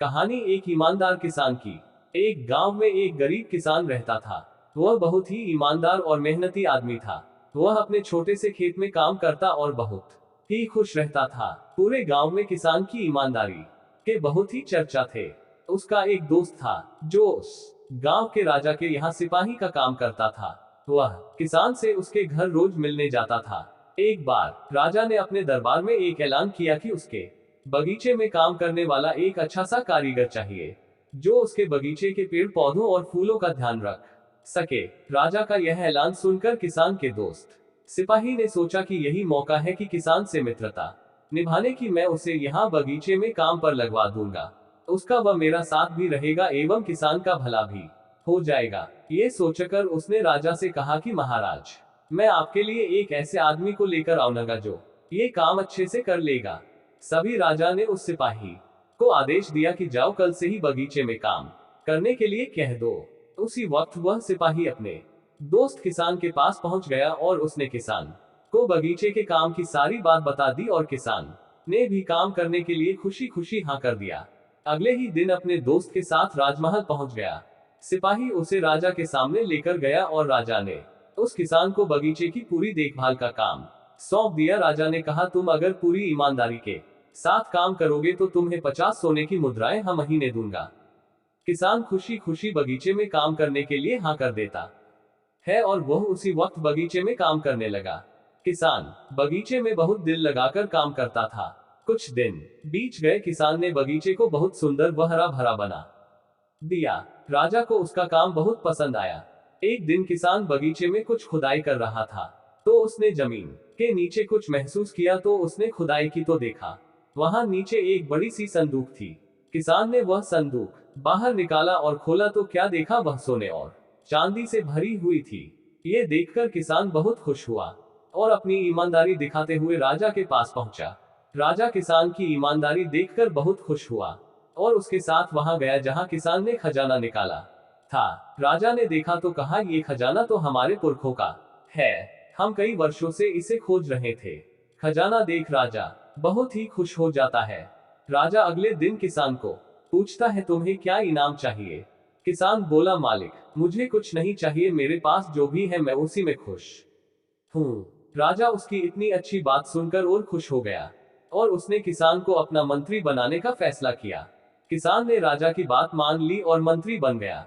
कहानी एक ईमानदार किसान की। एक गांव में एक गरीब किसान रहता था। वह बहुत ही ईमानदार और मेहनती आदमी था। वह अपने छोटे से खेत में काम करता और बहुत ही खुश रहता था। पूरे गांव में किसान की ईमानदारी के बहुत ही चर्चा थे। उसका एक दोस्त था जो उस गांव के राजा के यहाँ सिपाही का काम करता था। वह किसान से उसके घर रोज मिलने जाता था। एक बार राजा ने अपने दरबार में एक ऐलान किया कि उसके बगीचे में काम करने वाला एक अच्छा सा कारीगर चाहिए जो उसके बगीचे के पेड़ पौधों और फूलों का ध्यान रख सके। राजा का यह ऐलान सुनकर किसान के दोस्त सिपाही ने सोचा कि यही मौका है कि किसान से मित्रता निभाने की। मैं उसे यहाँ बगीचे में काम पर लगवा दूंगा। उसका वह मेरा साथ भी रहेगा एवं किसान का भला भी हो जाएगा। ये सोचकर उसने राजा से कहा कि महाराज, मैं आपके लिए एक ऐसे आदमी को लेकर आऊंगा जो ये काम अच्छे से कर लेगा। सभी राजा ने उस सिपाही को आदेश दिया कि जाओ कल से ही बगीचे में काम करने के लिए कह दो। उसी वक्त वह सिपाही अपने दोस्त किसान के पास पहुंच गया और उसने किसान को बगीचे के काम की सारी बात बता दी और किसान ने भी काम करने के लिए खुशी खुशी हाँ कर दिया। अगले ही दिन अपने दोस्त के साथ राजमहल पहुंच गया। सिपाही उसे राजा के सामने लेकर गया और राजा ने उस किसान को बगीचे की पूरी देखभाल का काम सौंप दिया। राजा ने कहा, तुम अगर पूरी ईमानदारी के साथ काम करोगे तो तुम्हें 50 सोने की मुद्राएं हर महीने दूंगा। किसान खुशी खुशी बगीचे में काम करने के लिए हाँ कर देता है और वह उसी वक्त बगीचे में काम करने लगा। किसान बगीचे में बहुत दिल लगाकर काम करता था। कुछ दिन बीत गए। किसान ने बगीचे को बहुत सुंदर व हरा भरा बना दिया। राजा को उसका काम बहुत पसंद आया। एक दिन किसान बगीचे में कुछ खुदाई कर रहा था तो उसने जमीन के नीचे कुछ महसूस किया। तो उसने खुदाई की तो देखा वहां नीचे एक बड़ी सी संदूक थी। किसान ने वह संदूक बाहर निकाला और खोला तो क्या देखा, वह सोने और चांदी से भरी हुई थी। ये देखकर किसान बहुत खुश हुआ और अपनी ईमानदारी दिखाते हुए राजा के पास पहुंचा। राजा किसान की ईमानदारी देखकर बहुत खुश हुआ और उसके साथ वहां गया जहां किसान ने खजाना निकाला था। राजा ने देखा तो कहा, ये खजाना तो हमारे पुरखों का है, हम कई वर्षों से इसे खोज रहे थे। खजाना देख राजा बहुत ही खुश हो जाता है। राजा अगले दिन किसान को पूछता है, तुम्हें क्या इनाम चाहिए? किसान बोला, मालिक, मुझे कुछ नहीं चाहिए, मेरे पास जो भी है मैं उसी में खुश हूँ। राजा उसकी इतनी अच्छी बात सुनकर और खुश हो गया और उसने किसान को अपना मंत्री बनाने का फैसला किया। किसान ने राजा की बात मान ली और मंत्री बन गया।